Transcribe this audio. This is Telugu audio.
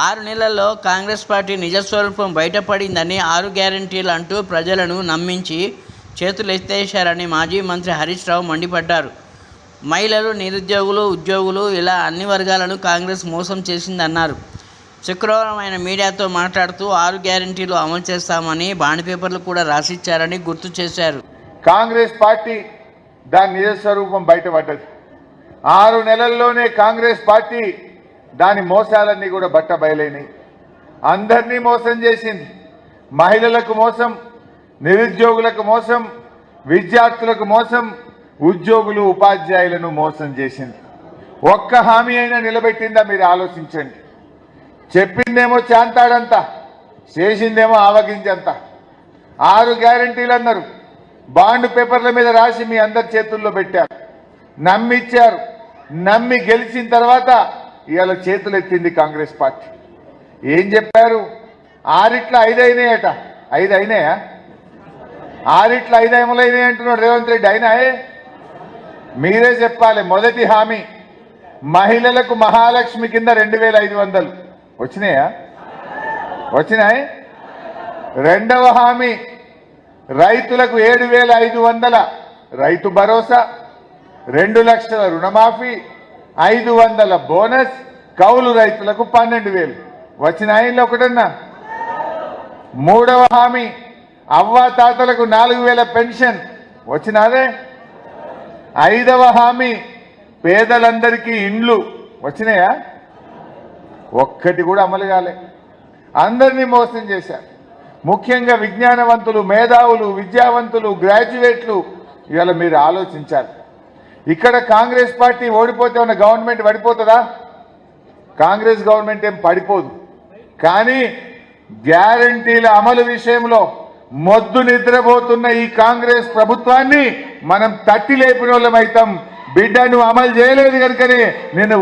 6 నెలల్లో కాంగ్రెస్ పార్టీ నిజస్వరూపం బయటపడిందని 6 గ్యారెంటీలు అంటూ ప్రజలను నమ్మించి చేతులెత్తేశారని మాజీ మంత్రి హరీష్ రావు మండిపడ్డారు. మహిళలు, నిరుద్యోగులు, ఉద్యోగులు ఇలా అన్ని వర్గాలను కాంగ్రెస్ మోసం చేసిందన్నారు. శుక్రవారం ఆయన మీడియాతో మాట్లాడుతూ 6 గ్యారెంటీలు అమలు చేస్తామని బాండ్ పేపర్లు కూడా రాసిచ్చారని గుర్తు చేశారు. కాంగ్రెస్ పార్టీ దాని నిజస్వరూపం బయటపడ్డది. 6 నెలల్లోనే కాంగ్రెస్ పార్టీ దాని మోసాలన్నీ కూడా బట్ట బయలైనాయి. అందరినీ మోసం చేసింది. మహిళలకు మోసం, నిరుద్యోగులకు మోసం, విద్యార్థులకు మోసం, ఉద్యోగులు, ఉపాధ్యాయులను మోసం చేసింది. ఒక్క హామీ అయినా నిలబెట్టిందా మీరు ఆలోచించండి. చెప్పిందేమో చాంతాడంత, చేసిందేమో ఆవగింజంత. 6 గ్యారెంటీలు అన్నారు, బాండ్ పేపర్ల మీద రాసి మీ అందరి చేతుల్లో పెట్టారు, నమ్మిచ్చారు. నమ్మి గెలిచిన తర్వాత ఇవాళ చేతులు ఎత్తింది కాంగ్రెస్ పార్టీ. ఏం చెప్పారు? 6 అయినాయట. 5 అయినాయా? 6 అమలైనాయి అంటున్నాడు రేవంత్ రెడ్డి. అయినాయే? మీరే చెప్పాలి. మొదటి హామీ మహిళలకు మహాలక్ష్మి కింద 2500 వచ్చినాయా? వచ్చినాయి. రెండవ హామీ రైతులకు 7500 రైతు భరోసా, 2 లక్షల రుణమాఫీ, 500 బోనస్, కౌలు రైతులకు 12000 వచ్చినాయి. ఒకటన్నా? మూడవ హామీ అవ్వాతాతలకు 4000 పెన్షన్ వచ్చినాదే. 5వ హామీ పేదలందరికీ ఇండ్లు వచ్చినాయా? ఒక్కటి కూడా అమలు కాలే. అందరినీ మోసం చేశారు. ముఖ్యంగా విజ్ఞానవంతులు, మేధావులు, విద్యావంతులు, గ్రాడ్యుయేట్లు ఇవాళ మీరు ఆలోచించాలి. ఇక్కడ కాంగ్రెస్ పార్టీ ఓడిపోతే ఉన్న గవర్నమెంట్ పడిపోతుందా? కాంగ్రెస్ గవర్నమెంట్ ఏం పడిపోదు. కానీ గ్యారంటీల అమలు విషయంలో మొద్దు నిద్రపోతున్న ఈ కాంగ్రెస్ ప్రభుత్వాన్ని మనం తట్టి లేపిన వాళ్ళం అవుతాం. బిడ్డ నువ్వు అమలు చేయలేదు కనుకనే నిన్ను